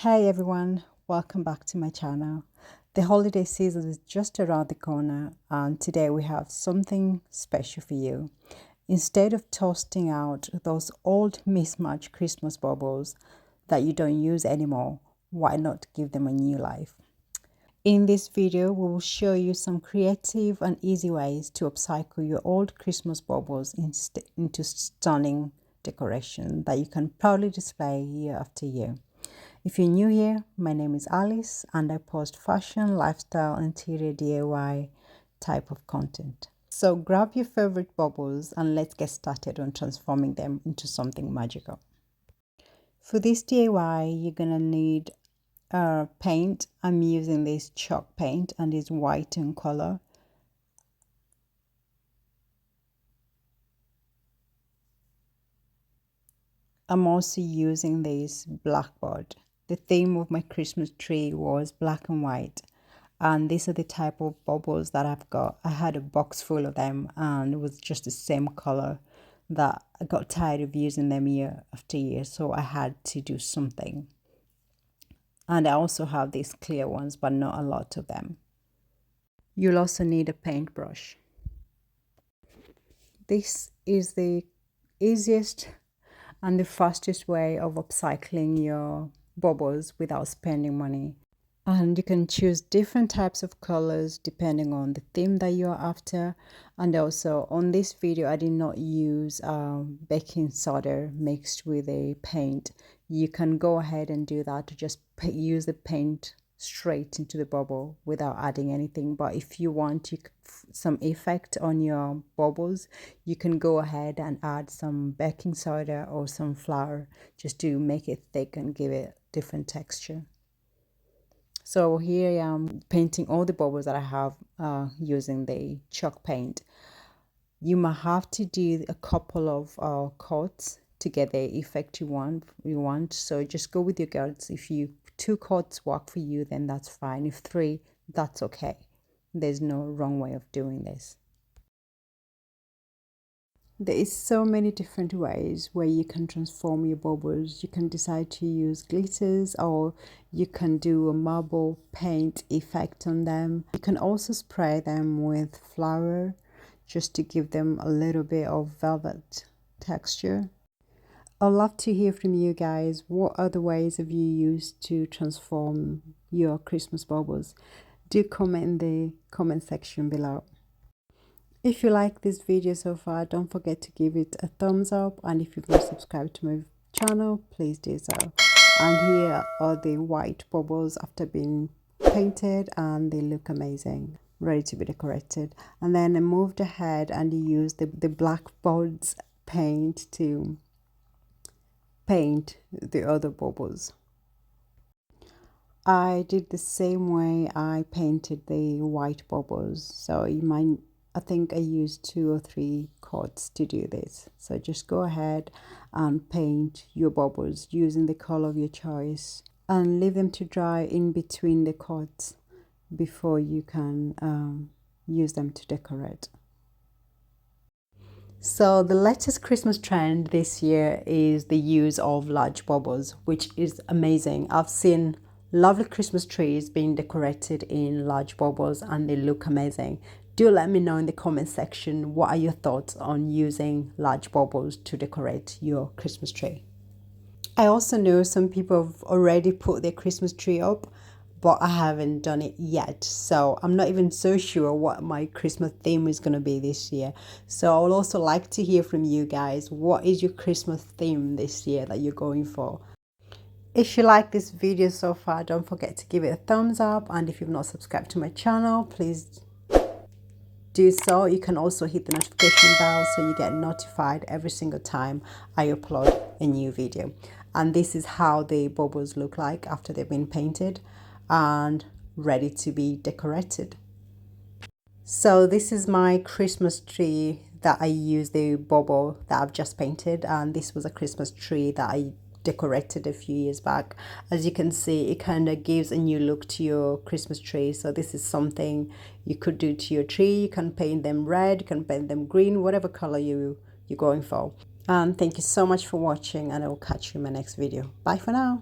Hey everyone, welcome back to my channel. The holiday season is just around the corner and today we have something special for you. Instead of tossing out those old mismatched Christmas baubles that you don't use anymore, why not give them a new life? In this video, we will show you some creative and easy ways to upcycle your old Christmas baubles into stunning decoration that you can proudly display year after year. If you're new here, my name is Alice and I post fashion, lifestyle, interior DIY type of content. So grab your favorite baubles and let's get started on transforming them into something magical. For this DIY, you're gonna need paint. I'm using this chalk paint and it's white in color. I'm also using this blackboard. The theme of my Christmas tree was black and white, and these are the type of baubles that I've got. I had a box full of them and it was just the same color that I got tired of using them year after year, so I had to do something. And I also have these clear ones, but not a lot of them. You'll also need a paintbrush. This is the easiest and the fastest way of upcycling your baubles without spending money. And you can choose different types of colors depending on the theme that you're after. And also on this video, I did not use baking soda mixed with a paint. You can go ahead and do that to just use the paint straight into the bauble without adding anything. But if you want some effect on your baubles, you can go ahead and add some baking soda or some flour just to make it thick and give it different texture. So here I am painting all the baubles that I have using the chalk paint. You might have to do a couple of coats to get the effect you want. So just go with your guts. If 2 coats work for you, then that's fine. If 3, that's okay. There's no wrong way of doing this. There is so many different ways where you can transform your baubles. You can decide to use glitters or you can do a marble paint effect on them. You can also spray them with flour just to give them a little bit of velvet texture. I'd love to hear from you guys. What other ways have you used to transform your Christmas baubles? Do comment in the comment section below. If you like this video so far, don't forget to give it a thumbs up, and if you've not subscribed to my channel, please do so. And here are the white baubles after being painted and they look amazing, ready to be decorated. And then I moved ahead and used the blackboard's paint to paint the other baubles. I did the same way I painted the white baubles, so I think I used 2 or 3 coats to do this. So just go ahead and paint your baubles using the color of your choice and leave them to dry in between the coats before you can use them to decorate. So the latest Christmas trend this year is the use of large baubles, which is amazing. I've seen lovely Christmas trees being decorated in large baubles and they look amazing. Do let me know in the comment section what are your thoughts on using large baubles to decorate your Christmas tree. I also know some people have already put their Christmas tree up, but I haven't done it yet, so I'm not even so sure what my Christmas theme is going to be this year. So I would also like to hear from you guys. What is your Christmas theme this year that you're going for? If you like this video so far, don't forget to give it a thumbs up, and if you've not subscribed to my channel, please do so. You can also hit the notification bell so you get notified every single time I upload a new video. And this is how the baubles look like after they've been painted and ready to be decorated. So this is my Christmas tree that I used the bauble that I've just painted, and this was a Christmas tree that I decorated a few years back. As you can see, it kind of gives a new look to your Christmas tree. So this is something you could do to your tree. You can paint them red, you can paint them green, whatever color you're going for. And thank you so much for watching, and I will catch you in my next video. Bye for now.